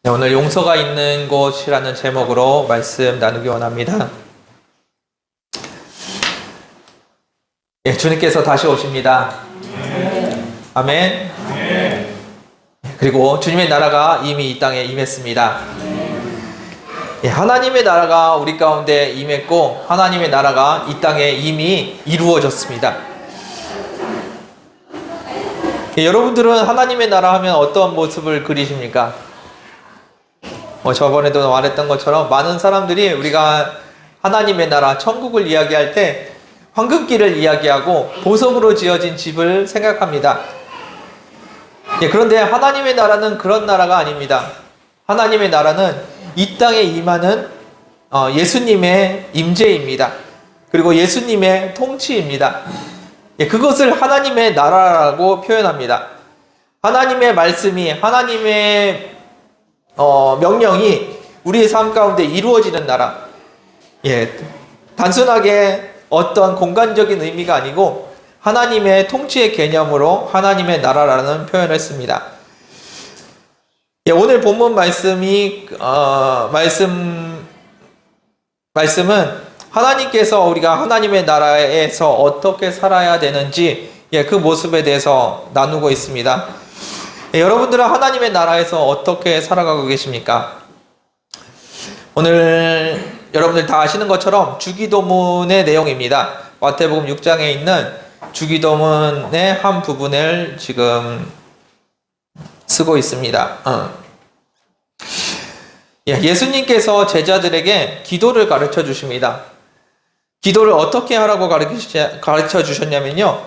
네, 오늘 용서가 있는 곳이라는 제목으로 말씀 나누기 원합니다. 예, 주님께서 다시 오십니다. 아멘. 그리고 주님의 나라가 이미 이 땅에 임했습니다. 예, 하나님의 나라가 우리 가운데 임했고 하나님의 나라가 이 땅에 이미 이루어졌습니다. 예, 여러분들은 하나님의 나라 하면 어떤 모습을 그리십니까? 저번에도 말했던 것처럼 많은 사람들이 우리가 하나님의 나라, 천국을 이야기할 때 황금길을 이야기하고 보석으로 지어진 집을 생각합니다. 예, 그런데 하나님의 나라는 그런 나라가 아닙니다. 하나님의 나라는 이 땅에 임하는 예수님의 임재입니다. 그리고 예수님의 통치입니다. 예, 그것을 하나님의 나라라고 표현합니다. 하나님의 말씀이, 하나님의 명령이 우리의 삶 가운데 이루어지는 나라. 예, 단순하게 어떤 공간적인 의미가 아니고 하나님의 통치의 개념으로 하나님의 나라라는 표현을 했습니다. 예, 오늘 본문 말씀은 하나님께서 우리가 하나님의 나라에서 어떻게 살아야 되는지, 예, 그 모습에 대해서 나누고 있습니다. 예, 여러분들은 하나님의 나라에서 어떻게 살아가고 계십니까? 오늘 여러분들 다 아시는 것처럼 주기도문의 내용입니다. 마태복음 6장에 있는 주기도문의 한 부분을 지금 쓰고 있습니다. 예, 예수님께서 제자들에게 기도를 가르쳐 주십니다. 기도를 어떻게 하라고 가르쳐 주셨냐면요,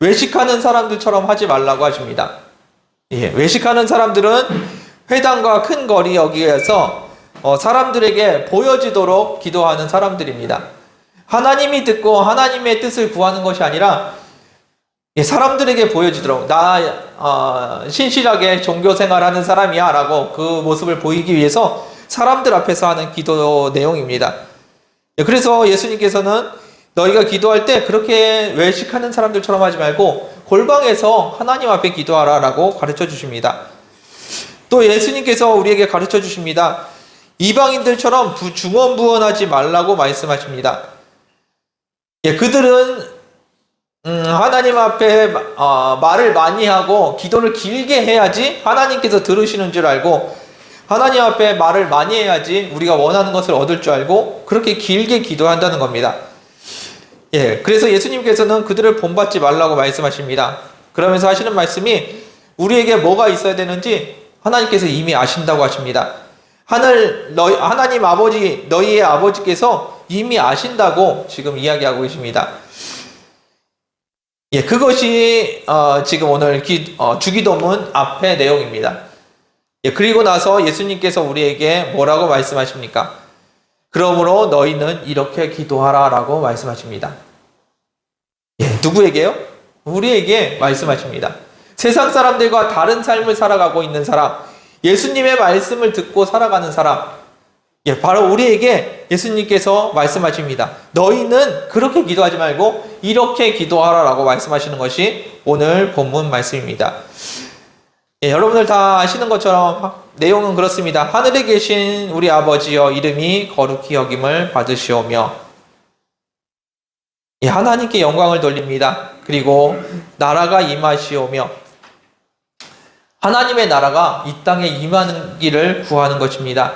외식하는 사람들처럼 하지 말라고 하십니다. 예, 외식하는 사람들은 회당과 큰 거리 여기에서 사람들에게 보여지도록 기도하는 사람들입니다. 하나님이 듣고 하나님의 뜻을 구하는 것이 아니라 사람들에게 보여지도록 나 신실하게 종교 생활하는 사람이야 라고 그 모습을 보이기 위해서 사람들 앞에서 하는 기도 내용입니다. 그래서 예수님께서는 너희가 기도할 때 그렇게 외식하는 사람들처럼 하지 말고 골방에서 하나님 앞에 기도하라 라고 가르쳐 주십니다. 또 예수님께서 우리에게 가르쳐 주십니다. 이방인들처럼 중언부언하지 말라고 말씀하십니다. 예, 그들은 하나님 앞에 말을 많이 하고 기도를 길게 해야지 하나님께서 들으시는 줄 알고, 하나님 앞에 말을 많이 해야지 우리가 원하는 것을 얻을 줄 알고 그렇게 길게 기도한다는 겁니다. 예, 그래서 예수님께서는 그들을 본받지 말라고 말씀하십니다. 그러면서 하시는 말씀이 우리에게 뭐가 있어야 되는지 하나님께서 이미 아신다고 하십니다. 하나님 아버지, 너희의 아버지께서 이미 아신다고 지금 이야기하고 계십니다. 예, 그것이 지금 오늘 주기도문 앞의 내용입니다. 예, 그리고 나서 예수님께서 우리에게 뭐라고 말씀하십니까? 그러므로 너희는 이렇게 기도하라 라고 말씀하십니다. 예, 누구에게요? 우리에게 말씀하십니다. 세상 사람들과 다른 삶을 살아가고 있는 사람, 예수님의 말씀을 듣고 살아가는 사람, 예, 바로 우리에게 예수님께서 말씀하십니다. 너희는 그렇게 기도하지 말고 이렇게 기도하라 라고 말씀하시는 것이 오늘 본문 말씀입니다. 예, 여러분들 다 아시는 것처럼 내용은 그렇습니다. 하늘에 계신 우리 아버지여, 이름이 거룩히 여김을 받으시오며, 예, 하나님께 영광을 돌립니다. 그리고 나라가 임하시오며, 하나님의 나라가 이 땅에 임하기를 구하는 것입니다.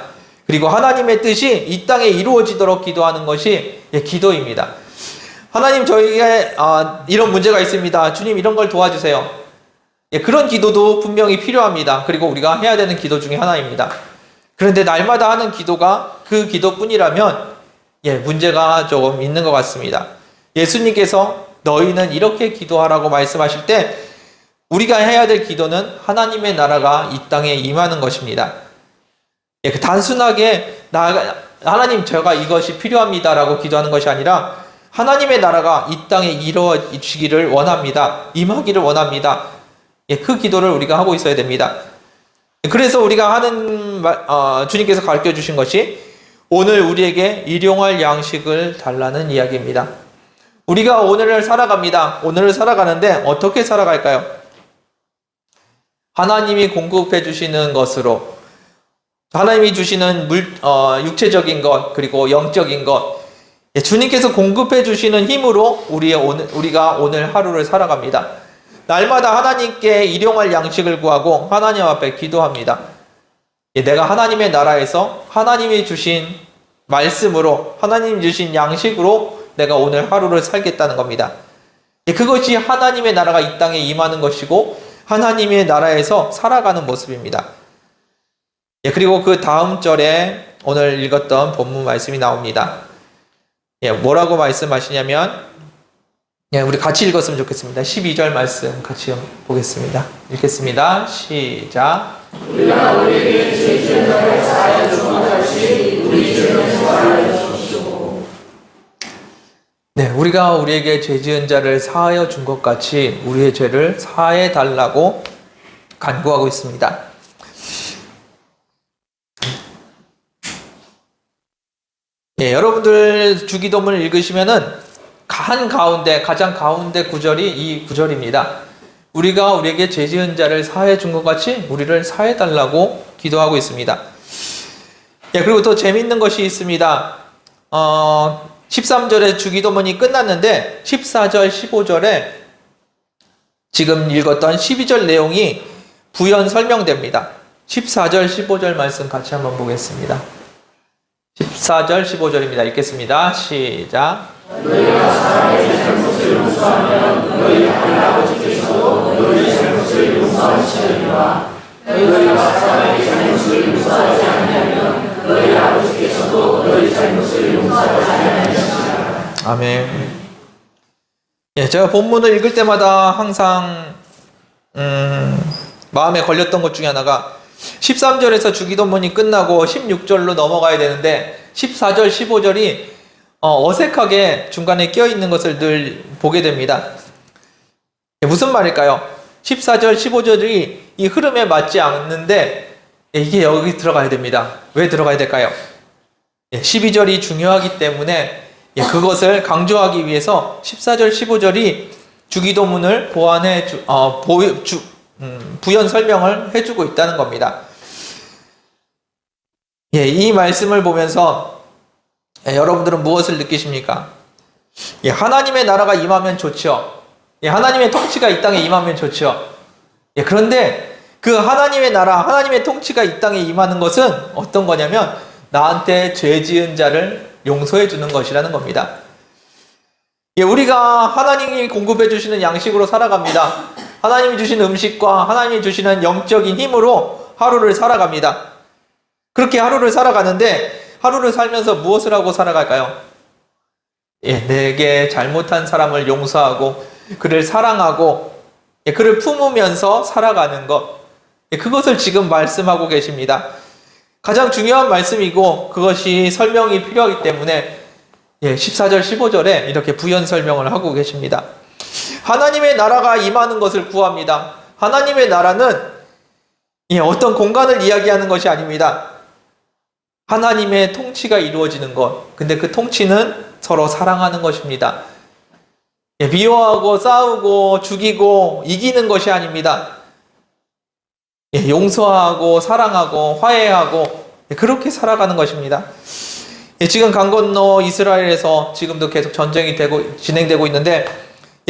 그리고 하나님의 뜻이 이 땅에 이루어지도록 기도하는 것이 기도입니다. 하나님, 저에게 이런 문제가 있습니다. 주님, 이런 걸 도와주세요. 그런 기도도 분명히 필요합니다. 그리고 우리가 해야 되는 기도 중에 하나입니다. 그런데 날마다 하는 기도가 그 기도뿐이라면 문제가 조금 있는 것 같습니다. 예수님께서 너희는 이렇게 기도하라고 말씀하실 때 우리가 해야 될 기도는 하나님의 나라가 이 땅에 임하는 것입니다. 단순하게 하나님, 제가 이것이 필요합니다라고 기도하는 것이 아니라 하나님의 나라가 이 땅에 이루어지기를 원합니다. 임하기를 원합니다. 그 기도를 우리가 하고 있어야 됩니다. 그래서 우리가 하는 주님께서 가르쳐 주신 것이 오늘 우리에게 일용할 양식을 달라는 이야기입니다. 우리가 오늘을 살아갑니다. 오늘을 살아가는데 어떻게 살아갈까요? 하나님이 공급해 주시는 것으로, 하나님이 주시는 육체적인 것, 그리고 영적인 것, 주님께서 공급해 주시는 힘으로 우리가 오늘 하루를 살아갑니다. 날마다 하나님께 일용할 양식을 구하고 하나님 앞에 기도합니다. 내가 하나님의 나라에서 하나님이 주신 말씀으로, 하나님이 주신 양식으로 내가 오늘 하루를 살겠다는 겁니다. 그것이 하나님의 나라가 이 땅에 임하는 것이고 하나님의 나라에서 살아가는 모습입니다. 그리고 그 다음 절에 오늘 읽었던 본문 말씀이 나옵니다. 뭐라고 말씀하시냐면, 우리 같이 읽었으면 좋겠습니다. 12절 말씀 같이 보겠습니다. 읽겠습니다. 시작. 우리가 우리에게 죄 지은 자를 사하여 준 것 같이 우리 죄를 사하여 주시고. 네, 우리가 우리에게 죄 지은 자를 사하여 준 것 같이 우리의 죄를 사해 달라고 간구하고 있습니다. 여러분들 주기도문을 읽으시면은 가장 가운데 구절이 이 구절입니다. 우리가 우리에게 죄 지은 자를 사해 준 것 같이 우리를 사해 달라고 기도하고 있습니다. 그리고 또 재밌는 것이 있습니다. 13절에 주기도문이 끝났는데 14절, 15절에 지금 읽었던 12절 내용이 부연 설명됩니다. 14절, 15절 말씀 같이 한번 보겠습니다. 14절, 15절입니다. 읽겠습니다. 시작. 너희가 사람의 잘못을 용서하면 너희 하늘 아버지께서도 너희 잘못을 용서하시리라. 너희가 사람의 잘못을 용서하지 않으면 너희 아버지께서도 너희 잘못을 용서하지 않으시리라. 아멘. 제가 본문을 읽을 때마다 항상 마음에 걸렸던 것 중에 하나가 13절에서 주기도문이 끝나고 16절로 넘어가야 되는데 14절, 15절이 어색하게 중간에 껴있는 것을 늘 보게 됩니다. 무슨 말일까요? 14절, 15절이 이 흐름에 맞지 않는데 이게 여기 들어가야 됩니다. 왜 들어가야 될까요? 12절이 중요하기 때문에 그것을 강조하기 위해서 14절, 15절이 주기도문을 부연 설명을 해주고 있다는 겁니다. 이 말씀을 보면서 여러분들은 무엇을 느끼십니까? 하나님의 나라가 임하면 좋죠. 하나님의 통치가 이 땅에 임하면 좋죠. 그런데 그 하나님의 나라, 하나님의 통치가 이 땅에 임하는 것은 어떤 거냐면 나한테 죄 지은 자를 용서해 주는 것이라는 겁니다. 우리가 하나님이 공급해 주시는 양식으로 살아갑니다. 하나님이 주신 음식과 하나님이 주시는 영적인 힘으로 하루를 살아갑니다. 그렇게 하루를 살아가는데 하루를 살면서 무엇을 하고 살아갈까요? 내게 잘못한 사람을 용서하고 그를 사랑하고 그를 품으면서 살아가는 것, 그것을 지금 말씀하고 계십니다. 가장 중요한 말씀이고 그것이 설명이 필요하기 때문에 14절, 15절에 이렇게 부연 설명을 하고 계십니다. 하나님의 나라가 임하는 것을 구합니다. 하나님의 나라는 어떤 공간을 이야기하는 것이 아닙니다. 하나님의 통치가 이루어지는 것. 근데 그 통치는 서로 사랑하는 것입니다. 미워하고 싸우고 죽이고 이기는 것이 아닙니다. 용서하고 사랑하고 화해하고 그렇게 살아가는 것입니다. 지금 강 건너 이스라엘에서 지금도 계속 전쟁이 진행되고 있는데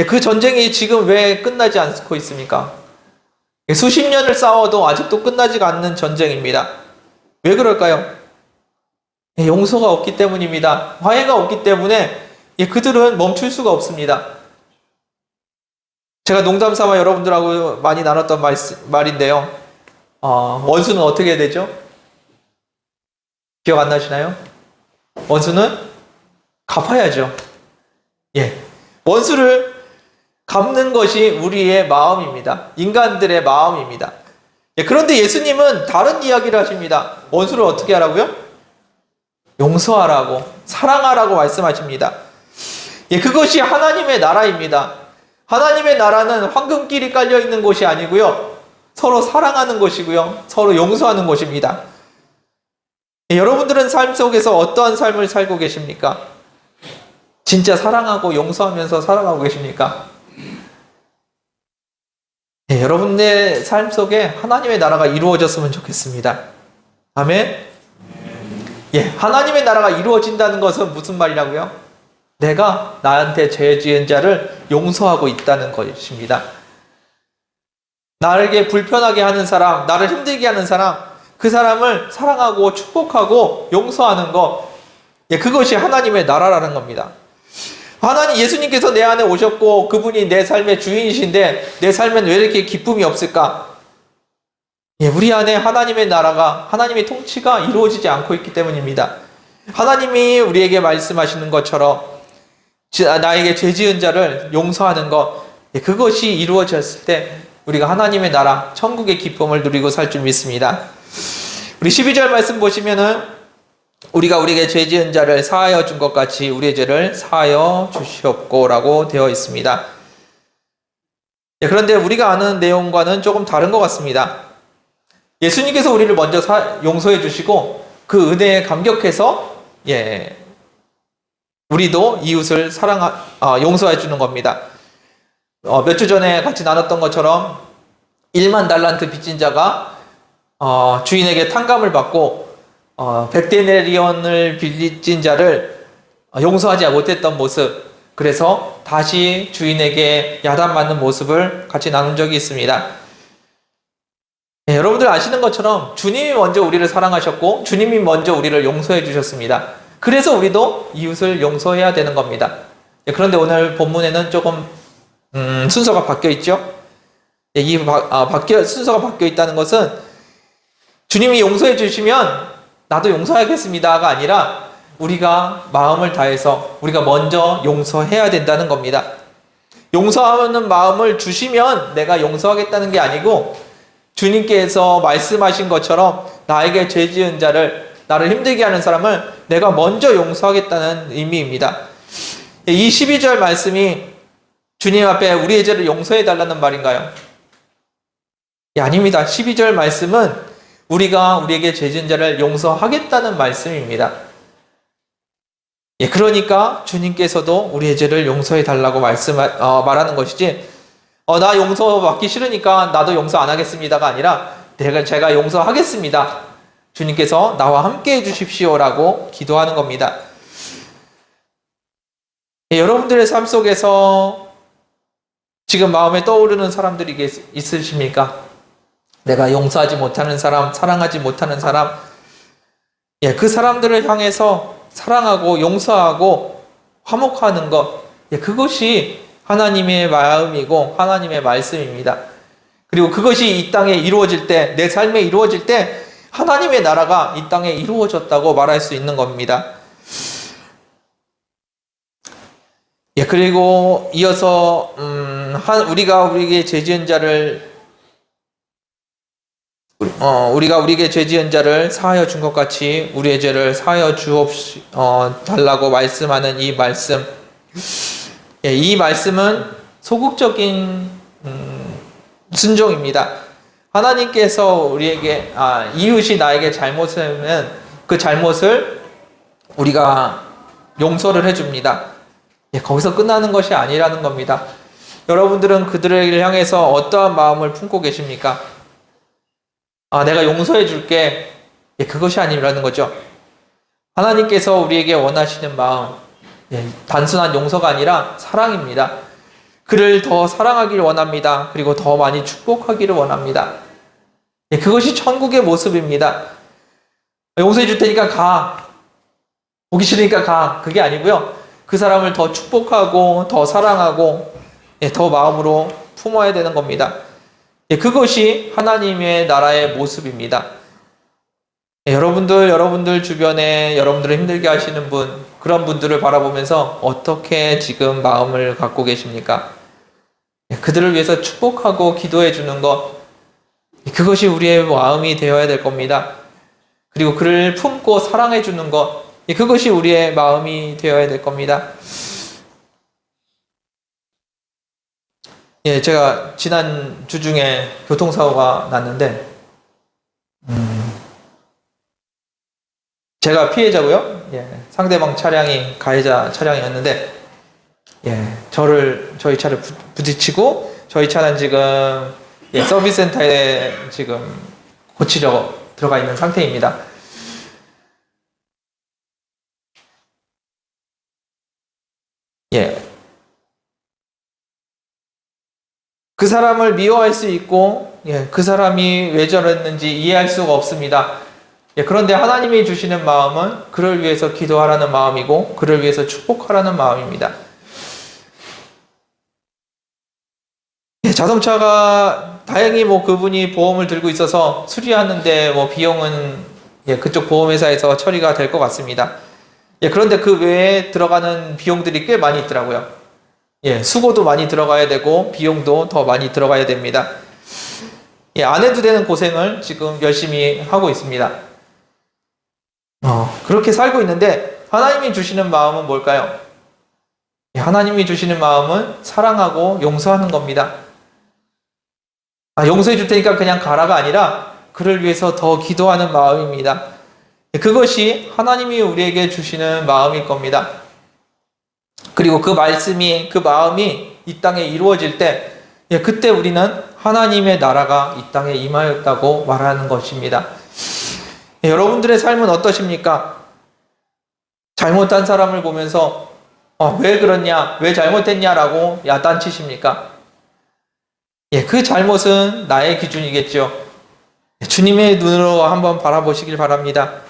그 전쟁이 지금 왜 끝나지 않고 있습니까? 수십 년을 싸워도 아직도 끝나지가 않는 전쟁입니다. 왜 그럴까요? 용서가 없기 때문입니다. 화해가 없기 때문에 그들은 멈출 수가 없습니다. 제가 농담 삼아 여러분들하고 많이 나눴던 말인데요. 원수는 어떻게 해야 되죠? 기억 안 나시나요? 원수는 갚아야죠. 원수를 갚는 것이 우리의 마음입니다. 인간들의 마음입니다. 그런데 예수님은 다른 이야기를 하십니다. 원수를 어떻게 하라고요? 용서하라고, 사랑하라고 말씀하십니다. 그것이 하나님의 나라입니다. 하나님의 나라는 황금길이 깔려 있는 곳이 아니고요. 서로 사랑하는 것이고요. 서로 용서하는 것입니다. 여러분들은 삶 속에서 어떠한 삶을 살고 계십니까? 진짜 사랑하고 용서하면서 살아가고 계십니까? 여러분의 삶 속에 하나님의 나라가 이루어졌으면 좋겠습니다. 아멘. 예, 하나님의 나라가 이루어진다는 것은 무슨 말이라고요? 내가 나한테 죄 지은 자를 용서하고 있다는 것입니다. 나에게 불편하게 하는 사람, 나를 힘들게 하는 사람, 그 사람을 사랑하고 축복하고 용서하는 것, 예, 그것이 하나님의 나라라는 겁니다. 하나님, 예수님께서 내 안에 오셨고 그분이 내 삶의 주인이신데 내 삶엔 왜 이렇게 기쁨이 없을까? 예, 우리 안에 하나님의 나라가, 하나님의 통치가 이루어지지 않고 있기 때문입니다. 하나님이 우리에게 말씀하시는 것처럼 나에게 죄 지은 자를 용서하는 것, 예, 그것이 이루어졌을 때 우리가 하나님의 나라, 천국의 기쁨을 누리고 살 줄 믿습니다. 우리 12절 말씀 보시면은 우리가 우리에게 죄 지은 자를 사하여 준 것 같이 우리의 죄를 사하여 주시옵고라고 되어 있습니다. 예, 그런데 우리가 아는 내용과는 조금 다른 것 같습니다. 예수님께서 우리를 먼저 용서해 주시고 그 은혜에 감격해서 우리도 이웃을 용서해 주는 겁니다. 몇 주 전에 같이 나눴던 것처럼 1만 달란트 빚진 자가 주인에게 탕감을 받고 100데나리온을 빚진 자를 용서하지 못했던 모습, 그래서 다시 주인에게 야단맞는 모습을 같이 나눈 적이 있습니다. 네, 여러분들 아시는 것처럼 주님이 먼저 우리를 사랑하셨고 주님이 먼저 우리를 용서해 주셨습니다. 그래서 우리도 이웃을 용서해야 되는 겁니다. 네, 그런데 오늘 본문에는 조금 순서가 바뀌어 있죠. 네, 순서가 바뀌어 있다는 것은 주님이 용서해 주시면 나도 용서하겠습니다가 아니라 우리가 마음을 다해서 우리가 먼저 용서해야 된다는 겁니다. 용서하는 마음을 주시면 내가 용서하겠다는 게 아니고 주님께서 말씀하신 것처럼 나에게 죄 지은 자를, 나를 힘들게 하는 사람을 내가 먼저 용서하겠다는 의미입니다. 이 12절 말씀이 주님 앞에 우리의 죄를 용서해 달라는 말인가요? 아닙니다. 12절 말씀은 우리가 우리에게 죄 지은 자를 용서하겠다는 말씀입니다. 그러니까 주님께서도 우리의 죄를 용서해 달라고 말하는 것이지, 나 용서받기 싫으니까 나도 용서 안 하겠습니다가 아니라 제가 용서하겠습니다. 주님께서 나와 함께 해주십시오라고 기도하는 겁니다. 여러분들의 삶 속에서 지금 마음에 떠오르는 사람들이 있으십니까? 내가 용서하지 못하는 사람, 사랑하지 못하는 사람, 그 사람들을 향해서 사랑하고 용서하고 화목하는 것, 그것이 하나님의 마음이고 하나님의 말씀입니다. 그리고 그것이 이 땅에 이루어질 때, 내 삶에 이루어질 때 하나님의 나라가 이 땅에 이루어졌다고 말할 수 있는 겁니다. 그리고 이어서 우리가 우리에게 죄 지은 자를 사하여 준 것 같이 우리의 죄를 사하여 달라고 말씀하는 이 말씀, 이 말씀은 소극적인 순종입니다. 하나님께서 우리에게 이웃이 나에게 잘못하면 그 잘못을 우리가 용서를 해줍니다. 거기서 끝나는 것이 아니라는 겁니다. 여러분들은 그들을 향해서 어떠한 마음을 품고 계십니까? 내가 용서해 줄게. 그것이 아니라는 거죠. 하나님께서 우리에게 원하시는 마음, 단순한 용서가 아니라 사랑입니다. 그를 더 사랑하기를 원합니다. 그리고 더 많이 축복하기를 원합니다. 그것이 천국의 모습입니다. 용서해 줄 테니까 가. 보기 싫으니까 가. 그게 아니고요. 그 사람을 더 축복하고 더 사랑하고 더 마음으로 품어야 되는 겁니다. 그것이 하나님의 나라의 모습입니다. 여러분들 주변에 여러분들을 힘들게 하시는 분, 그런 분들을 바라보면서 어떻게 지금 마음을 갖고 계십니까? 그들을 위해서 축복하고 기도해 주는 것, 그것이 우리의 마음이 되어야 될 겁니다. 그리고 그를 품고 사랑해 주는 것, 그것이 우리의 마음이 되어야 될 겁니다. 제가 지난 주 중에 교통사고가 났는데, 제가 피해자고요. 상대방 차량이 가해자 차량이었는데, 저희 차를 부딪히고, 저희 차는 지금 서비스 센터에 지금 고치려 들어가 있는 상태입니다. 예. 그 사람을 미워할 수 있고, 그 사람이 왜 저랬는지 이해할 수가 없습니다. 그런데 하나님이 주시는 마음은 그를 위해서 기도하라는 마음이고, 그를 위해서 축복하라는 마음입니다. 자동차가 다행히 그분이 보험을 들고 있어서 수리하는데 비용은 그쪽 보험회사에서 처리가 될 것 같습니다. 그런데 그 외에 들어가는 비용들이 꽤 많이 있더라고요. 수고도 많이 들어가야 되고 비용도 더 많이 들어가야 됩니다. 안 해도 되는 고생을 지금 열심히 하고 있습니다. 그렇게 살고 있는데 하나님이 주시는 마음은 뭘까요? 하나님이 주시는 마음은 사랑하고 용서하는 겁니다. 용서해 줄 테니까 그냥 가라가 아니라 그를 위해서 더 기도하는 마음입니다. 그것이 하나님이 우리에게 주시는 마음일 겁니다. 그리고 그 말씀이, 그 마음이 이 땅에 이루어질 때, 그때 우리는 하나님의 나라가 이 땅에 임하였다고 말하는 것입니다. 여러분들의 삶은 어떠십니까? 잘못한 사람을 보면서 왜 그렇냐, 왜 잘못했냐라고 야단치십니까? 그 잘못은 나의 기준이겠죠. 주님의 눈으로 한번 바라보시길 바랍니다.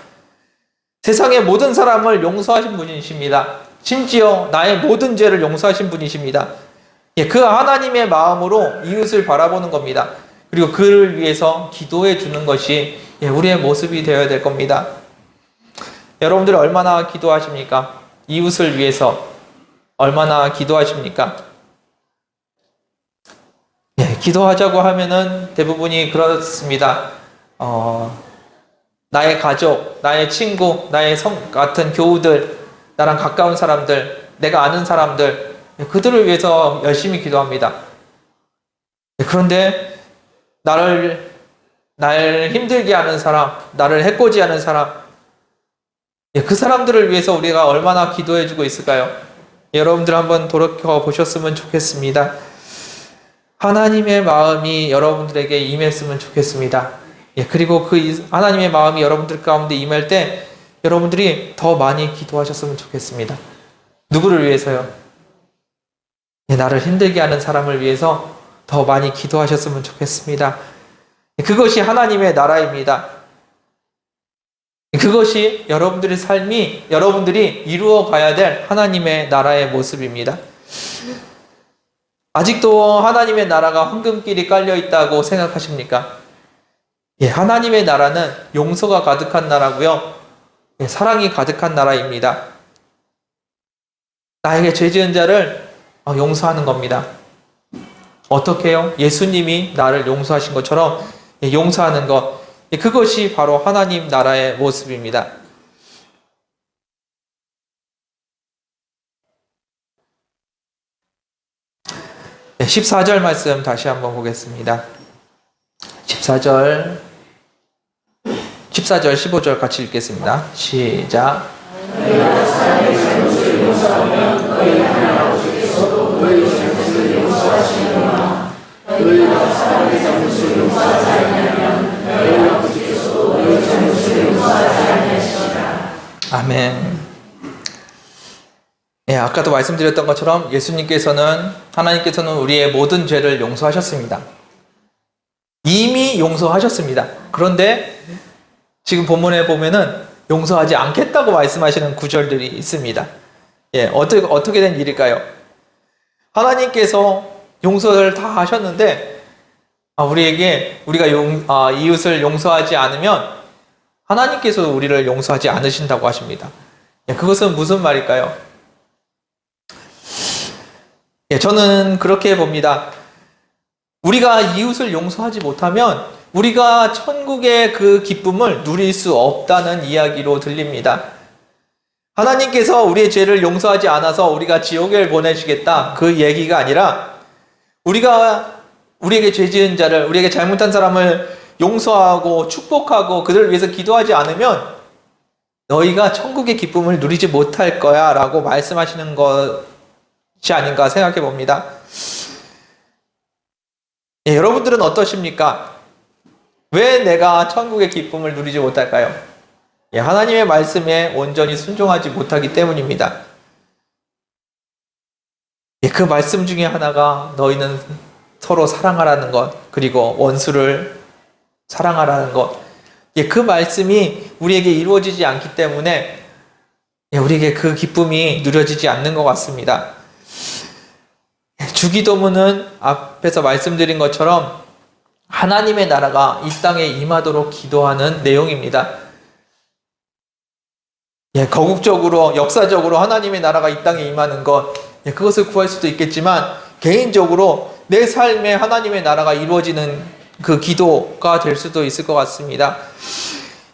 세상의 모든 사람을 용서하신 분이십니다. 심지어 나의 모든 죄를 용서하신 분이십니다. 그 하나님의 마음으로 이웃을 바라보는 겁니다. 그리고 그를 위해서 기도해 주는 것이 우리의 모습이 되어야 될 겁니다. 여러분들 얼마나 기도하십니까? 이웃을 위해서 얼마나 기도하십니까? 기도하자고 하면은 대부분이 그렇습니다. 나의 가족, 나의 친구, 나의 같은 교우들, 나랑 가까운 사람들, 내가 아는 사람들, 그들을 위해서 열심히 기도합니다. 그런데 나를 힘들게 하는 사람, 나를 해코지하는 사람, 그 사람들을 위해서 우리가 얼마나 기도해주고 있을까요? 여러분들 한번 돌이켜 보셨으면 좋겠습니다. 하나님의 마음이 여러분들에게 임했으면 좋겠습니다. 그리고 그 하나님의 마음이 여러분들 가운데 임할 때 여러분들이 더 많이 기도하셨으면 좋겠습니다. 누구를 위해서요? 나를 힘들게 하는 사람을 위해서 더 많이 기도하셨으면 좋겠습니다. 그것이 하나님의 나라입니다. 그것이 여러분들의 삶이, 여러분들이 이루어 가야 될 하나님의 나라의 모습입니다. 아직도 하나님의 나라가 황금길이 깔려 있다고 생각하십니까? 하나님의 나라는 용서가 가득한 나라고요. 사랑이 가득한 나라입니다. 나에게 죄 지은 자를 용서하는 겁니다. 어떻게 해요? 예수님이 나를 용서하신 것처럼 용서하는 것. 그것이 바로 하나님 나라의 모습입니다. 14절 말씀 다시 한번 보겠습니다. 14절, 15절 같이 읽겠습니다. 시작. 아멘. 아까도 말씀드렸던 것처럼 하나님께서는 우리의 모든 죄를 용서하셨습니다. 이미 용서하셨습니다. 그런데 지금 본문에 보면은 용서하지 않겠다고 말씀하시는 구절들이 있습니다. 어떻게 된 일일까요? 하나님께서 용서를 다 하셨는데 우리가 이웃을 용서하지 않으면 하나님께서 우리를 용서하지 않으신다고 하십니다. 그것은 무슨 말일까요? 저는 그렇게 봅니다. 우리가 이웃을 용서하지 못하면 우리가 천국의 그 기쁨을 누릴 수 없다는 이야기로 들립니다. 하나님께서 우리의 죄를 용서하지 않아서 우리가 지옥에 보내시겠다 그 얘기가 아니라 우리에게 죄 지은 자를, 우리에게 잘못한 사람을 용서하고 축복하고 그들을 위해서 기도하지 않으면 너희가 천국의 기쁨을 누리지 못할 거야 라고 말씀하시는 것이 아닌가 생각해 봅니다. 여러분들은 어떠십니까? 왜 내가 천국의 기쁨을 누리지 못할까요? 예, 하나님의 말씀에 온전히 순종하지 못하기 때문입니다. 예, 그 말씀 중에 하나가 너희는 서로 사랑하라는 것, 그리고 원수를 사랑하라는 것. 예, 그 말씀이 우리에게 이루어지지 않기 때문에 예, 우리에게 그 기쁨이 누려지지 않는 것 같습니다. 주기도문은 앞에서 말씀드린 것처럼 하나님의 나라가 이 땅에 임하도록 기도하는 내용입니다. 예, 거국적으로, 역사적으로 하나님의 나라가 이 땅에 임하는 것, 예, 그것을 구할 수도 있겠지만, 개인적으로 내 삶에 하나님의 나라가 이루어지는 그 기도가 될 수도 있을 것 같습니다.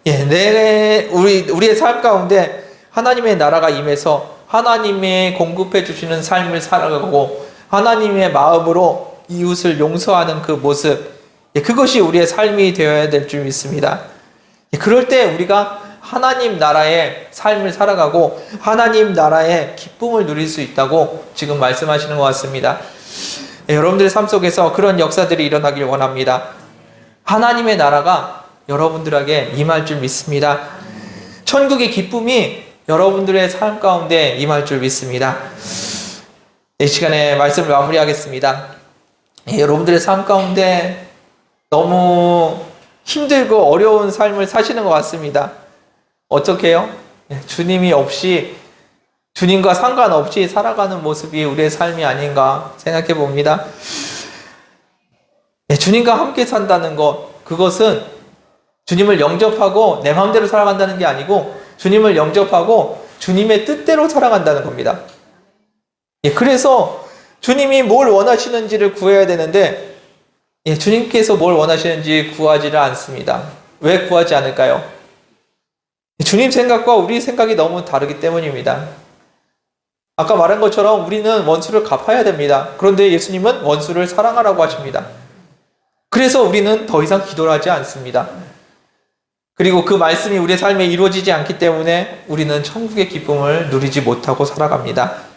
예, 우리의 삶 가운데 하나님의 나라가 임해서 하나님의 공급해 주시는 삶을 살아가고, 하나님의 마음으로 이웃을 용서하는 그 모습, 예, 그것이 우리의 삶이 되어야 될 줄 믿습니다. 예, 그럴 때 우리가 하나님 나라의 삶을 살아가고 하나님 나라의 기쁨을 누릴 수 있다고 지금 말씀하시는 것 같습니다. 예, 여러분들의 삶 속에서 그런 역사들이 일어나길 원합니다. 하나님의 나라가 여러분들에게 임할 줄 믿습니다. 천국의 기쁨이 여러분들의 삶 가운데 임할 줄 믿습니다. 이 시간에 말씀을 마무리하겠습니다. 예, 여러분들의 삶 가운데 너무 힘들고 어려운 삶을 사시는 것 같습니다. 어떻게 해요? 주님이 없이, 주님과 상관없이 살아가는 모습이 우리의 삶이 아닌가 생각해 봅니다. 주님과 함께 산다는 것, 그것은 주님을 영접하고 내 마음대로 살아간다는 게 아니고 주님을 영접하고 주님의 뜻대로 살아간다는 겁니다. 그래서 주님이 뭘 원하시는지를 구해야 되는데 주님께서 뭘 원하시는지 구하지를 않습니다. 왜 구하지 않을까요? 주님 생각과 우리 생각이 너무 다르기 때문입니다. 아까 말한 것처럼 우리는 원수를 갚아야 됩니다. 그런데 예수님은 원수를 사랑하라고 하십니다. 그래서 우리는 더 이상 기도를 하지 않습니다. 그리고 그 말씀이 우리의 삶에 이루어지지 않기 때문에 우리는 천국의 기쁨을 누리지 못하고 살아갑니다.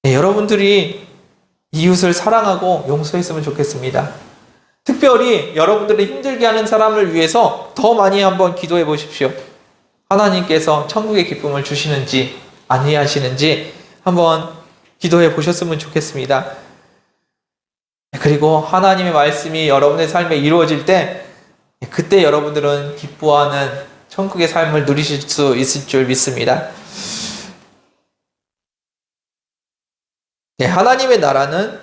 여러분들이 이웃을 사랑하고 용서했으면 좋겠습니다. 특별히 여러분들을 힘들게 하는 사람을 위해서 더 많이 한번 기도해 보십시오. 하나님께서 천국의 기쁨을 주시는지 아니하시는지 한번 기도해 보셨으면 좋겠습니다. 그리고 하나님의 말씀이 여러분의 삶에 이루어질 때 그때 여러분들은 기뻐하는 천국의 삶을 누리실 수 있을 줄 믿습니다. 하나님의 나라는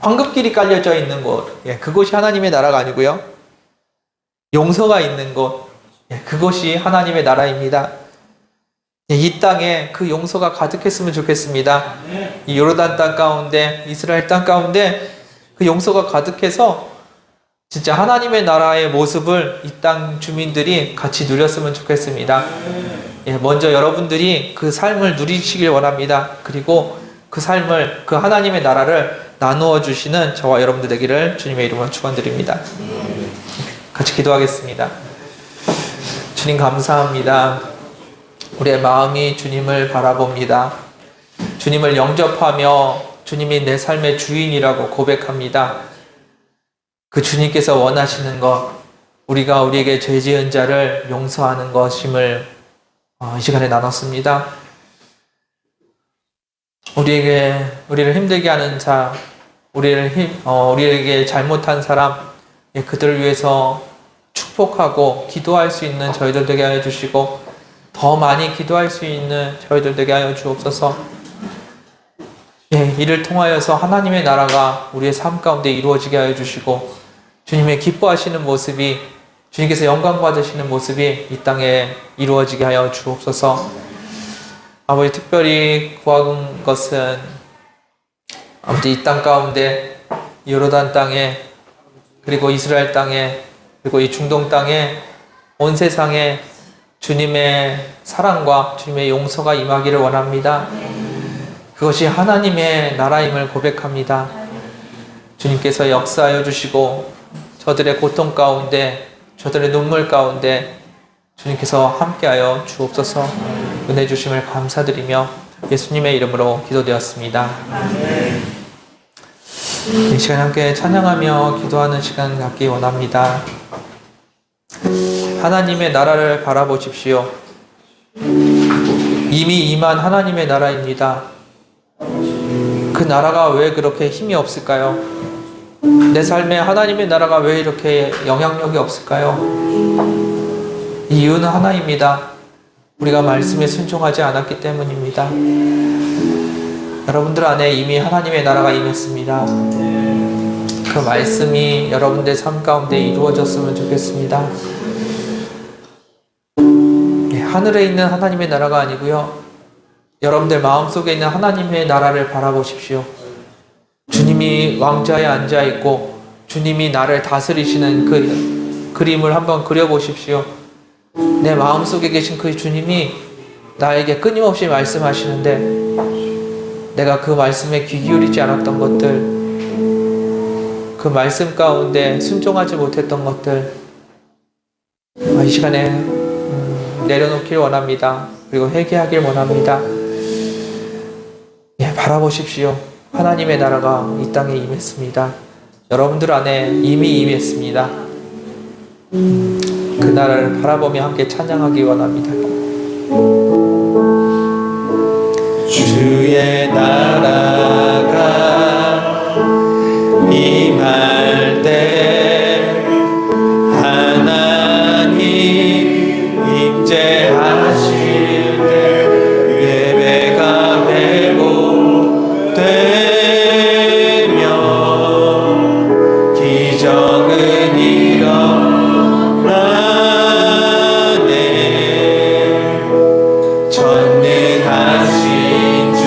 황금길이 깔려져 있는 곳, 그것이 하나님의 나라가 아니고요. 용서가 있는 곳, 그것이 하나님의 나라입니다. 이 땅에 그 용서가 가득했으면 좋겠습니다. 이 요르단 땅 가운데, 이스라엘 땅 가운데 그 용서가 가득해서 진짜 하나님의 나라의 모습을 이 땅 주민들이 같이 누렸으면 좋겠습니다. 먼저 여러분들이 그 삶을 누리시길 원합니다. 그리고 그 삶을, 그 하나님의 나라를 나누어 주시는 저와 여러분들 되기를 주님의 이름으로 축원드립니다. 같이 기도하겠습니다. 주님 감사합니다. 우리의 마음이 주님을 바라봅니다. 주님을 영접하며 주님이 내 삶의 주인이라고 고백합니다. 그 주님께서 원하시는 것, 우리가 우리에게 죄 지은 자를 용서하는 것임을 이 시간에 나눴습니다. 우리를 힘들게 하는 자, 우리에게 잘못한 사람, 그들을 위해서 축복하고 기도할 수 있는 저희들 되게 하여 주시고 더 많이 기도할 수 있는 저희들 되게 하여 주옵소서. 이를 통하여서 하나님의 나라가 우리의 삶 가운데 이루어지게 하여 주시고 주님의 기뻐하시는 모습이, 주님께서 영광 받으시는 모습이 이 땅에 이루어지게 하여 주옵소서. 아버지, 특별히 구하는 것은 아무튼 이 땅 가운데, 요르단 땅에, 그리고 이스라엘 땅에, 그리고 이 중동 땅에, 온 세상에 주님의 사랑과 주님의 용서가 임하기를 원합니다. 그것이 하나님의 나라임을 고백합니다. 주님께서 역사하여 주시고 저들의 고통 가운데, 저들의 눈물 가운데 주님께서 함께하여 주옵소서. 은혜 주심을 감사드리며 예수님의 이름으로 기도되었습니다. 이 시간 함께 찬양하며 기도하는 시간 갖기 원합니다. 하나님의 나라를 바라보십시오. 이미 임한 하나님의 나라입니다. 그 나라가 왜 그렇게 힘이 없을까요? 내 삶에 하나님의 나라가 왜 이렇게 영향력이 없을까요? 이 이유는 하나입니다. 우리가 말씀에 순종하지 않았기 때문입니다. 여러분들 안에 이미 하나님의 나라가 임했습니다. 그 말씀이 여러분들 삶 가운데 이루어졌으면 좋겠습니다. 하늘에 있는 하나님의 나라가 아니고요, 여러분들 마음속에 있는 하나님의 나라를 바라보십시오. 주님이 왕좌에 앉아 있고 주님이 나를 다스리시는 그 그림을 한번 그려보십시오. 내 마음속에 계신 그 주님이 나에게 끊임없이 말씀하시는데 내가 그 말씀에 귀 기울이지 않았던 것들, 그 말씀 가운데 순종하지 못했던 것들, 이 시간에 내려놓길 원합니다. 그리고 회개하길 원합니다. 바라보십시오. 하나님의 나라가 이 땅에 임했습니다. 여러분들 안에 이미 임했습니다. 그 나라를 바라보며 함께 찬양하기 원합니다. 주의 나라가 임할 때 하나님 임재하실 때 예배가 회복되며 기적은 일어나네. 전능하신 주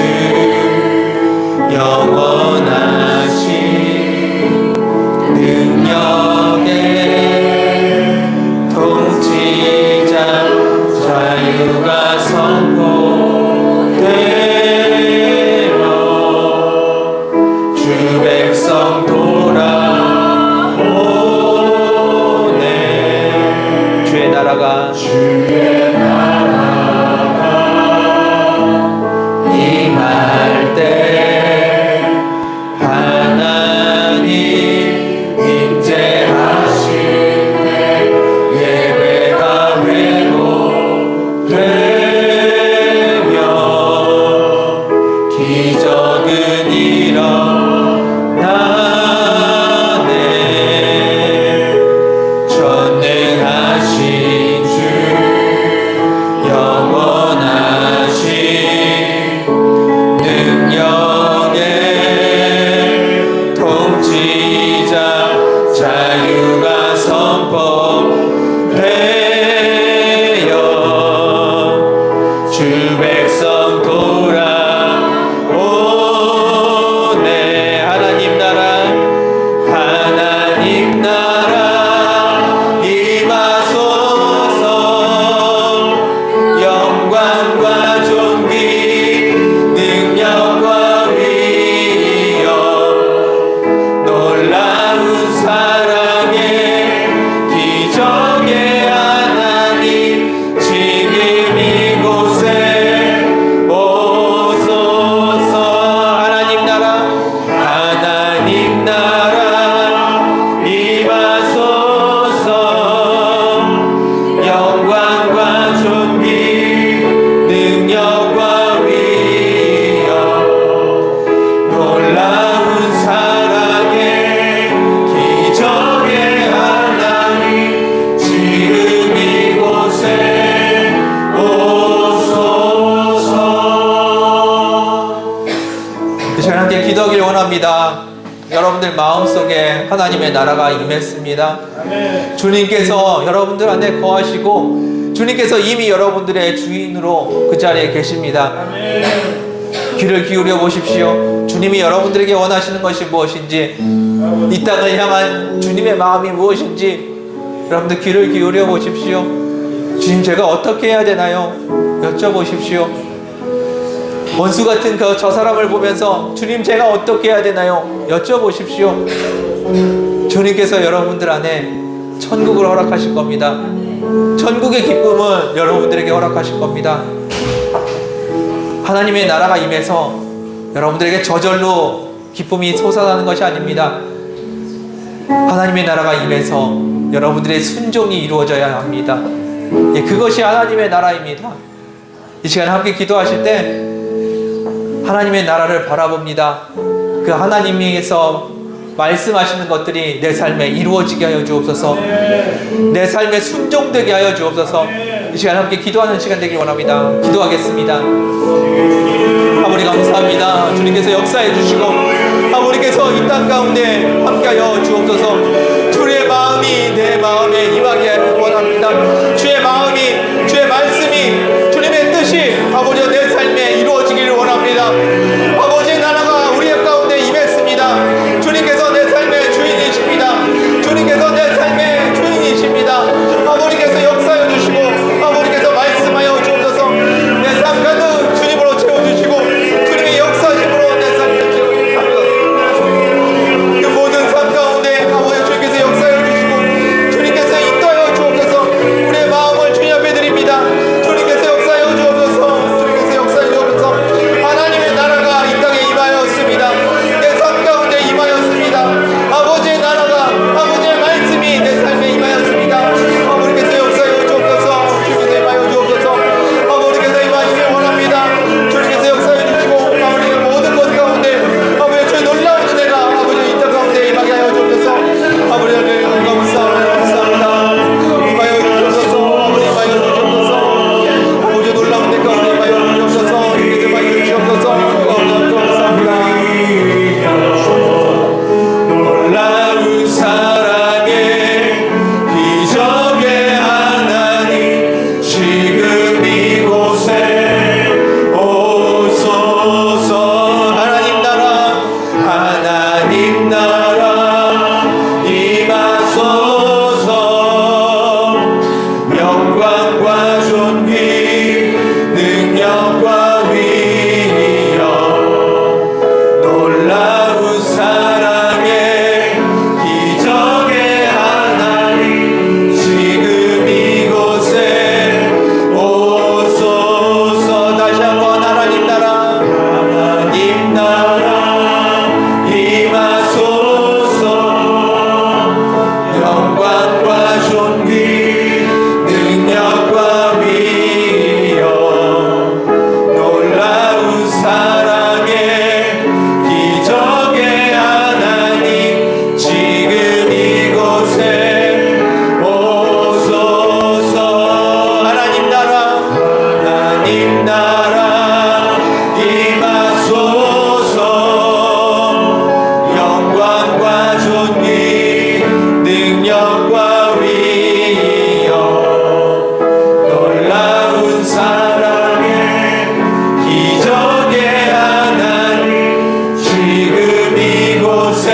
영원하신 능력의 통치자 자유가 선포되며 주 백성 돌아오네. 주의 나라가 임할 때 하나님 임재하실 때 예배가 회복되며 기적은 일어나네. 전능하신 주 영원하신 능력의 통치자 자유가 선포되어 주 백성 돌아오네. 하나님 나라 임하소서. 영광과 존귀 능력과 위엄 놀라운 사랑의 기적의 하나님 지금 이곳에 오소서. 하나님 나라 임하소서. 영광과 존귀 능력과 위엄 놀라운 사랑의 기적의 하나님 지금 이곳에 오소서. 그 시간 함께 기도하길 원합니다. 여러분들 마음속에 하나님의 나라가 임했습니다. 주님께서 여러분들 안에 거하시고 주님께서 이미 여러분들의 주인으로 그 자리에 계십니다. 귀를 기울여 보십시오. 주님이 여러분들에게 원하시는 것이 무엇인지, 이 땅을 향한 주님의 마음이 무엇인지 여러분들 귀를 기울여 보십시오. 주님, 제가 어떻게 해야 되나요? 여쭤보십시오. 원수 같은 저 사람을 보면서 주님, 제가 어떻게 해야 되나요? 여쭤보십시오. 주님께서 여러분들 안에 천국을 허락하실 겁니다. 천국의 기쁨은 여러분들에게 허락하실 겁니다. 하나님의 나라가 임해서 여러분들에게 저절로 기쁨이 솟아나는 것이 아닙니다. 하나님의 나라가 임해서 여러분들의 순종이 이루어져야 합니다. 예, 그것이 하나님의 나라입니다. 이 시간에 함께 기도하실 때 하나님의 나라를 바라봅니다. 그 하나님께서 말씀하시는 것들이 내 삶에 이루어지게 하여 주옵소서. 내 삶에 순종되게 하여 주옵소서. 이 시간 함께 기도하는 시간 되길 원합니다. 기도하겠습니다. 아버지 감사합니다. 주님께서 역사해 주시고 아버지께서 이 땅 가운데 함께하여 주옵소서. 주의 마음이 내 마음에 임하게 하길 원합니다. 주의 마음이, 주의 말씀이, 주님의 뜻이 아버지 내 삶에 이루어지기를 원합니다. 아버지의 나라가 우리의 가운데 임했습니다. 주님께서 내 삶의 주인이십니다. 주님께서 내 삶의 주인이십니다. 아버지께서 역사해 주시고 아버지께서 말씀하여 주옵소서. 내 삶 가득 주님으로 채워주시고 주님의 역사심으로 내 삶을 채워주옵소서. 그 모든 삶 가운데 아버지 주님께서 역사해 주시고 주님께서 인도하여 주옵소서. 우리의 마음을 주님 앞에 드립니다. 주님께서 역사해 주옵소서. 주님께서 역사해 주옵소서. 하나님의 나라가 이 땅에 임하였습니다. 내 삶 가운데 임하였습니다. 아버지의 나라가, 아버지의 말씀이 내 삶에 임하였습니다. 아버지께서 역사해 주옵소서. 주님께서 임하여 주옵소서. 아버지께서 임하시길 원합니다. 주님께서 역사해 주시고 아버지의 모든 것 가운데 아버지 주의 놀라운 은혜가 아버지 이 땅 가운데 임하게 하여 주옵소서. 아버지 하나님 감사합니다. 임하여 주옵소서. 아버지 임하여 주옵소서. 아버지 놀라운 데 가운데 임하여 주옵소서. 주님께서 임하여 주옵소서. 감사합니다. 놀라운 사랑의 기적의 하나님 지금 이곳에 오소서. 하나님 나라, 하나님 나라 임하소서. 영광과 존귀 능력과 위력 놀라운 사랑의 기적의 하나님 지금 이곳에 오소서. 다시 한번 하나님 나라, 하나님 나라 임하소서. 영광과 존귀 능력과 위력 놀라운 사랑의 기적의 하나님 지금 이곳에 오소서. 하나님 나라, 하나님 나라 임하소서. 영광과 존귀 능력과 위력 놀라운 사랑의 기적의 하나님 지금 이곳에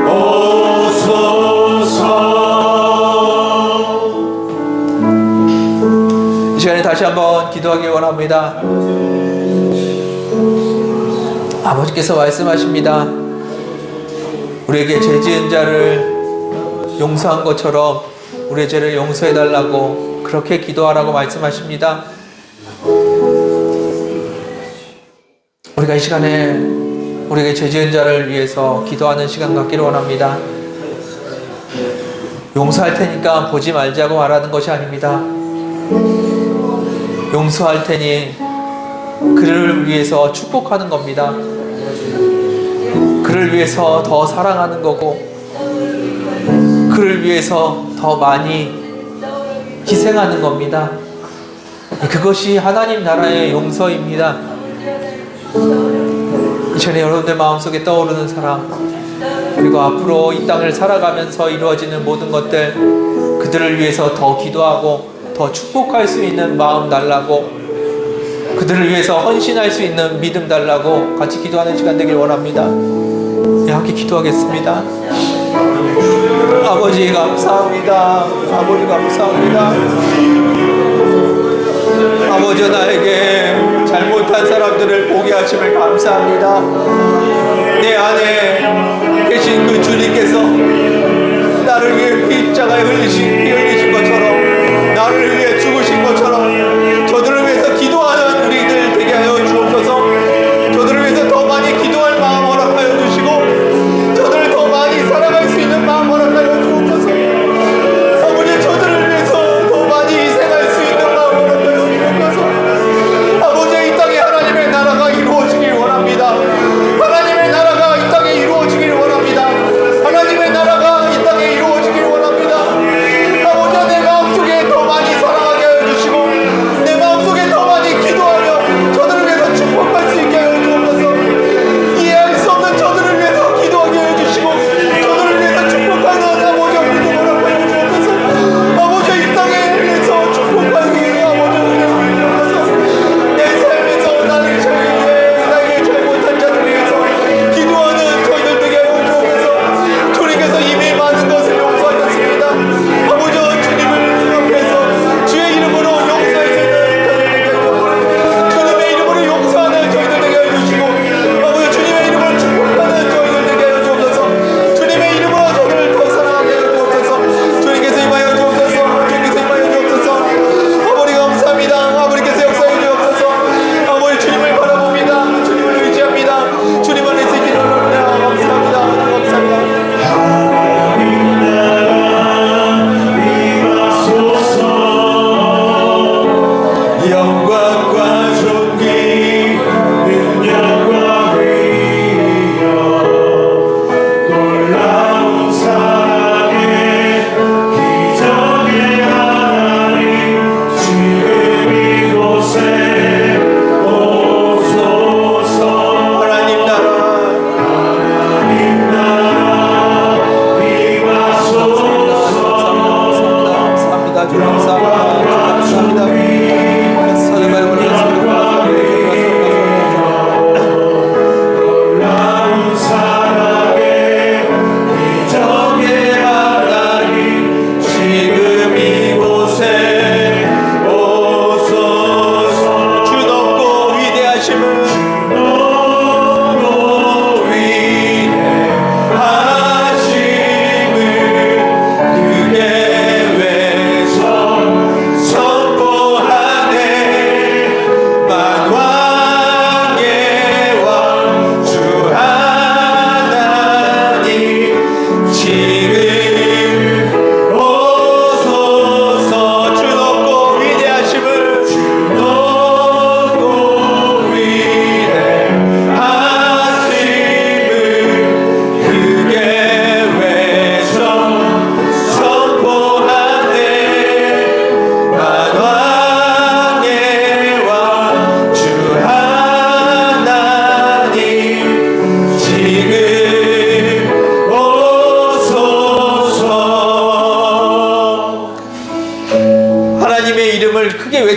오소서. 이 시간에 다시 한번 기도하기 원합니다. 아버지께서 말씀하십니다. 우리에게 죄 지은 자를 용서한 것처럼 우리의 죄를 용서해달라고 그렇게 기도하라고 말씀하십니다. 우리가 이 시간에 우리에게 죄 지은 자를 위해서 기도하는 시간 갖기를 원합니다. 용서할 테니까 보지 말자고 말하는 것이 아닙니다. 용서할 테니 그를 위해서 축복하는 겁니다. 그를 위해서 더 사랑하는 거고 그를 위해서 더 많이 희생하는 겁니다. 그것이 하나님 나라의 용서입니다. 이 시간에 여러분들 마음속에 떠오르는 사람, 그리고 앞으로 이 땅을 살아가면서 이루어지는 모든 것들, 그들을 위해서 더 기도하고 더 축복할 수 있는 마음 달라고, 그들을 위해서 헌신할 수 있는 믿음 달라고 같이 기도하는 시간 되길 원합니다. 네, 함께 기도하겠습니다. 아버지 감사합니다. 아버지 감사합니다. 아버지 나에게 잘못한 사람들을 보게 하심을 감사합니다. 내 안에 계신 그 주님께서 나를 위해 피 흘리신 것처럼, 나를 위해 죽으신 것처럼 저들을 위해서 기도하는 우리들 되게 하여 주옵소서. 저들을 위해서 더 많이 기도할 마음 허락하여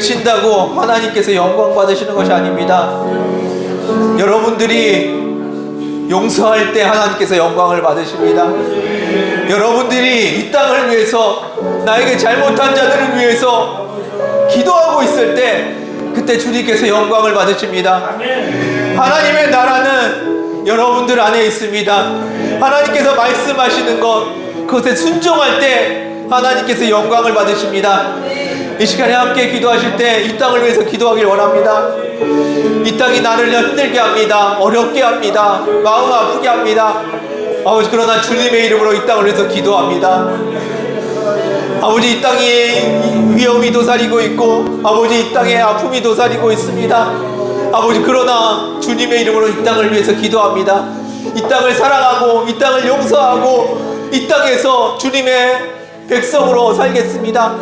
외친다고 하나님께서 영광 받으시는 것이 아닙니다. 여러분들이 용서할 때 하나님께서 영광을 받으십니다. 여러분들이 이 땅을 위해서, 나에게 잘못한 자들을 위해서 기도하고 있을 때 그때 주님께서 영광을 받으십니다. 하나님의 나라는 여러분들 안에 있습니다. 하나님께서 말씀하시는 것, 그것에 순종할 때 하나님께서 영광을 받으십니다. 이 시간에 함께 기도하실 때 이 땅을 위해서 기도하길 원합니다. 이 땅이 나를 힘들게 합니다. 어렵게 합니다. 마음 아프게 합니다. 아버지, 그러나 주님의 이름으로 이 땅을 위해서 기도합니다. 아버지, 이 땅에 위험이 도사리고 있고, 아버지, 이 땅에 아픔이 도사리고 있습니다. 아버지, 그러나 주님의 이름으로 이 땅을 위해서 기도합니다. 이 땅을 사랑하고, 이 땅을 용서하고, 이 땅에서 주님의 백성으로 살겠습니다.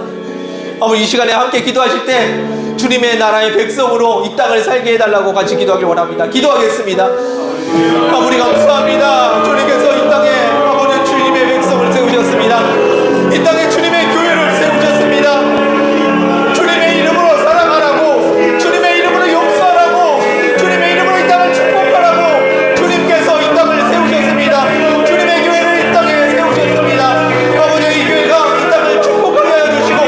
아버지, 이 시간에 함께 기도하실 때 주님의 나라의 백성으로 이 땅을 살게 해달라고 같이 기도하길 원합니다. 기도하겠습니다. 아버지, 감사합니다. 주님께서 이 땅에 아버지 주님의 백성을 세우셨습니다. 이 땅에 주님의 교회를 세우셨습니다. 주님의 이름으로 사랑하라고, 주님의 이름으로 용서하라고, 주님의 이름으로 이 땅을 축복하라고 주님께서 이 땅을 세우셨습니다. 주님의 교회를 이 땅에 세우셨습니다. 아버지, 이 교회가 이 땅을 축복하게 해주시고,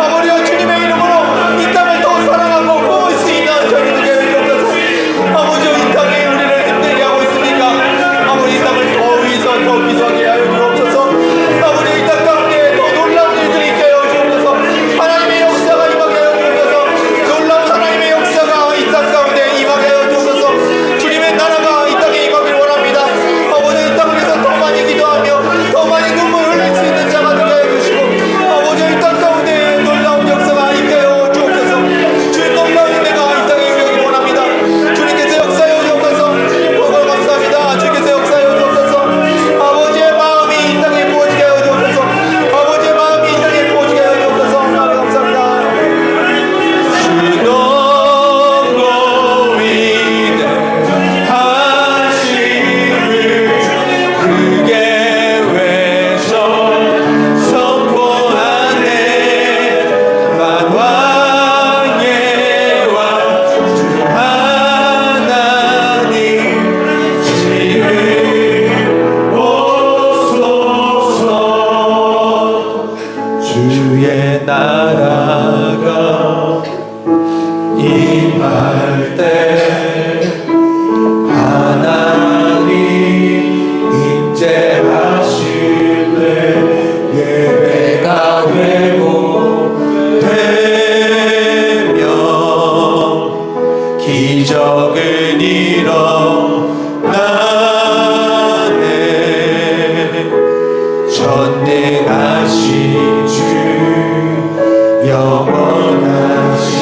아버지와 주님의 이름으로 이 땅을 더 사랑하고 뽑을 수 있는 저희들 되게 해주셔서, 아버지, 이 땅이 우리를 힘들게 하고 있으니까 아버지, 이 땅을 더 위해서 더 기도하게 하여 주옵소서. 아버지, 이 땅 가운데 더 놀라운 일들이 있게 하여 주옵소서. 하나님의 역사가 임하게 하여 주옵소서. 놀라운 하나님의 역사가 이 땅 가운데 임하게 하여 주옵소서. 주님의 나라가 이 땅에 임하길 원합니다. 아버지, 이 땅을 위해서 더 많이 기도하며 더 많이 눈물을 흘릴 수 있는 자가 되게 하여 주시고, 아버지, 이 땅 가운데 놀라운 역사가 임하게 하여 주옵소서. 주님, 놀라운 은혜가 이 땅에 임하길 원합니다. 주님께서 역사하여 주옵소서. 감사합니다. 주님께서 역사하여 주옵소서. 아버지의 마음이 이 땅에 부어지게 하여 주옵소서. 아버지의 마음이 이 땅에 부어지게 하여 주옵소서. 감사합니다. 주도 위대하심을 크게 외쳐 선포하네. 만왕의 왕 주 하나님 지금 오소서. 주의 나라가 임할 때 하나님 임재하실래. 예배가 회복되며 기적은 일어나네. 전능하신 주 영원하신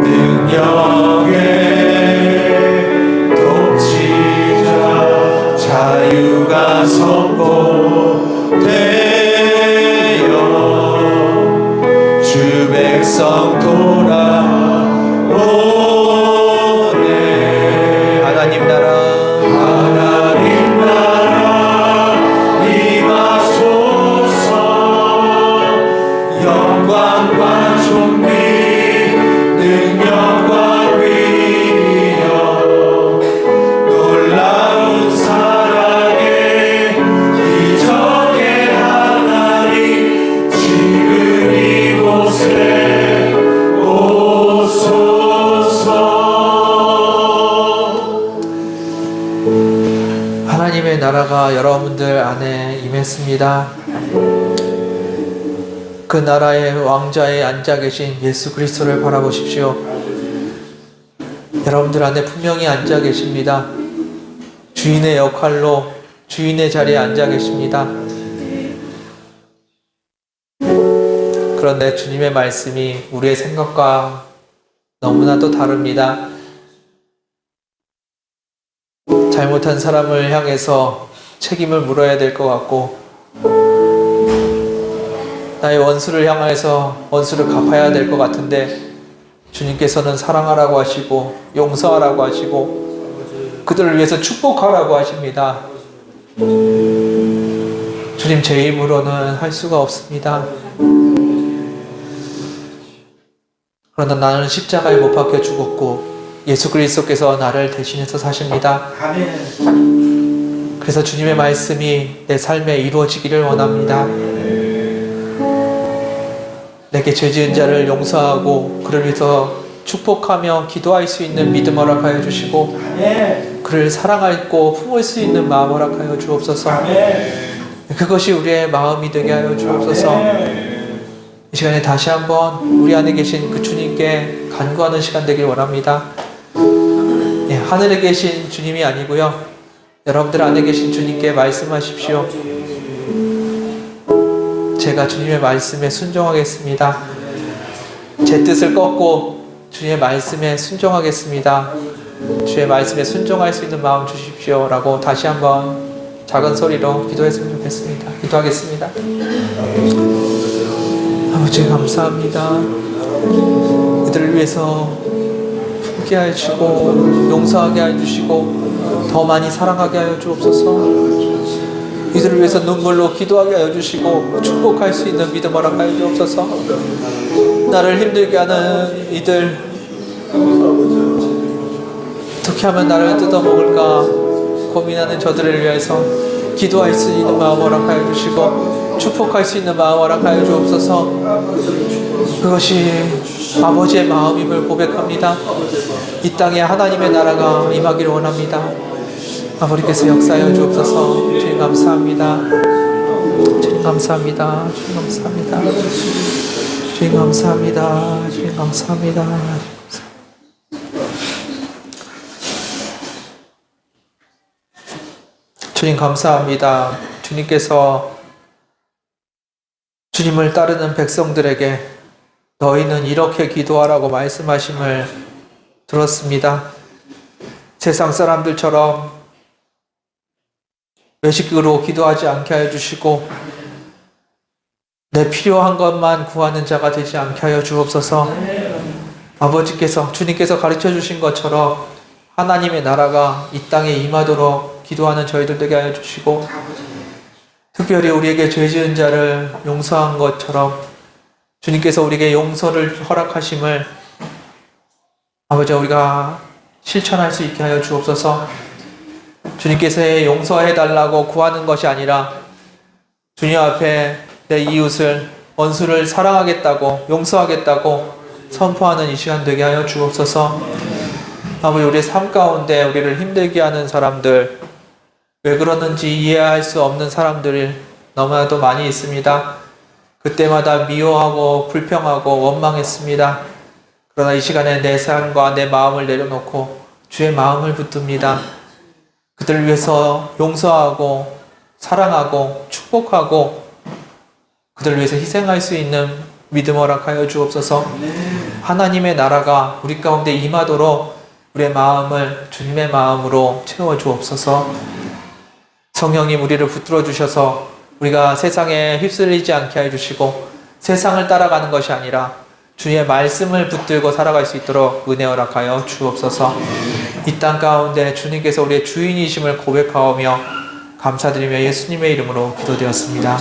능력의 통치자 자유가 선포되어 주 백성 돌아오네. 하나님 나라, 하나님 나라 임하소서. 영광과 존귀 능력과 위엄 놀라운 사랑의 기적의 하나님 지금 이곳에 오소서. 하나님의 나라가 여러분들 안에 임했습니다. 그 나라의 왕좌에 앉아 계신 예수 그리스도를 바라보십시오. 여러분들 안에 분명히 앉아 계십니다. 주인의 역할로 주인의 자리에 앉아 계십니다. 그런데 주님의 말씀이 우리의 생각과 너무나도 다릅니다. 잘못한 사람을 향해서 책임을 물어야 될 것 같고, 나의 원수를 향해서 원수를 갚아야 될 것 같은데, 주님께서는 사랑하라고 하시고 용서하라고 하시고 그들을 위해서 축복하라고 하십니다. 주님, 제 힘으로는 할 수가 없습니다. 그러나 나는 십자가에 못 박혀 죽었고 예수 그리스도께서 나를 대신해서 사십니다. 아멘. 그래서 주님의 말씀이 내 삶에 이루어지기를 원합니다. 내게 죄 지은 자를 용서하고 그를 위해서 축복하며 기도할 수 있는 믿음 허락하여 주시고 아멘. 그를 사랑하고 품을 수 있는 마음 허락하여 주옵소서. 아멘. 그것이 우리의 마음이 되게 하여 주옵소서. 이 시간에 다시 한번 우리 안에 계신 그 주님께 간구하는 시간 되길 원합니다. 예, 하늘에 계신 주님이 아니고요, 여러분들 안에 계신 주님께 말씀하십시오. 제가 주님의 말씀에 순종하겠습니다. 제 뜻을 꺾고 주님의 말씀에 순종하겠습니다. 주의 말씀에 순종할 수 있는 마음 주십시오 라고 다시 한번 작은 소리로 기도했으면 좋겠습니다. 기도하겠습니다. 아버지 감사합니다. 이들을 위해서 품게 하여 주시고 용서하게 하여 주시고 더 많이 사랑하게 하여 주옵소서. 이들을 위해서 눈물로 기도하게 하여 주시고 축복할 수 있는 믿음 허락하여 주옵소서. 나를 힘들게 하는 이들, 어떻게 하면 나를 뜯어먹을까 고민하는 저들을 위해서 기도할 수 있는 마음 허락하여 주시고 축복할 수 있는 마음 허락하여 주옵소서. 그것이 아버지의 마음임을 고백합니다. 이 땅에 하나님의 나라가 임하기를 원합니다. 아버지께서 역사하여 주옵소서. 주님 감사합니다. 주님 감사합니다. 주님 감사합니다. 주님 감사합니다. 주님 감사합니다. 주님 감사합니다. 주님께서 주님을 따르는 백성들에게 너희는 이렇게 기도하라고 말씀하심을 들었습니다. 세상 사람들처럼 외식으로 기도하지 않게 하여 주시고 내 필요한 것만 구하는 자가 되지 않게 하여 주옵소서. 아버지께서 주님께서 가르쳐 주신 것처럼 하나님의 나라가 이 땅에 임하도록 기도하는 저희들 되게 하여 주시고 특별히 우리에게 죄 지은 자를 용서한 것처럼 주님께서 우리에게 용서를 허락하심을 아버지 우리가 실천할 수 있게 하여 주옵소서. 주님께서 용서해달라고 구하는 것이 아니라 주님 앞에 내 이웃을 원수를 사랑하겠다고 용서하겠다고 선포하는 이 시간 되게 하여 주옵소서. 아버지 우리의 삶 가운데 우리를 힘들게 하는 사람들, 왜 그러는지 이해할 수 없는 사람들이 너무나도 많이 있습니다. 그때마다 미워하고 불평하고 원망했습니다. 그러나 이 시간에 내 삶과 내 마음을 내려놓고 주의 마음을 붙듭니다. 그들을 위해서 용서하고 사랑하고 축복하고 그들을 위해서 희생할 수 있는 믿음 허락하여 주옵소서. 하나님의 나라가 우리 가운데 임하도록 우리의 마음을 주님의 마음으로 채워 주옵소서. 성령님 우리를 붙들어 주셔서 우리가 세상에 휩쓸리지 않게 해주시고 세상을 따라가는 것이 아니라 주의 말씀을 붙들고 살아갈 수 있도록 은혜 허락하여 주옵소서. 이 땅 가운데 주님께서 우리의 주인이심을 고백하오며 감사드리며 예수님의 이름으로 기도드렸습니다.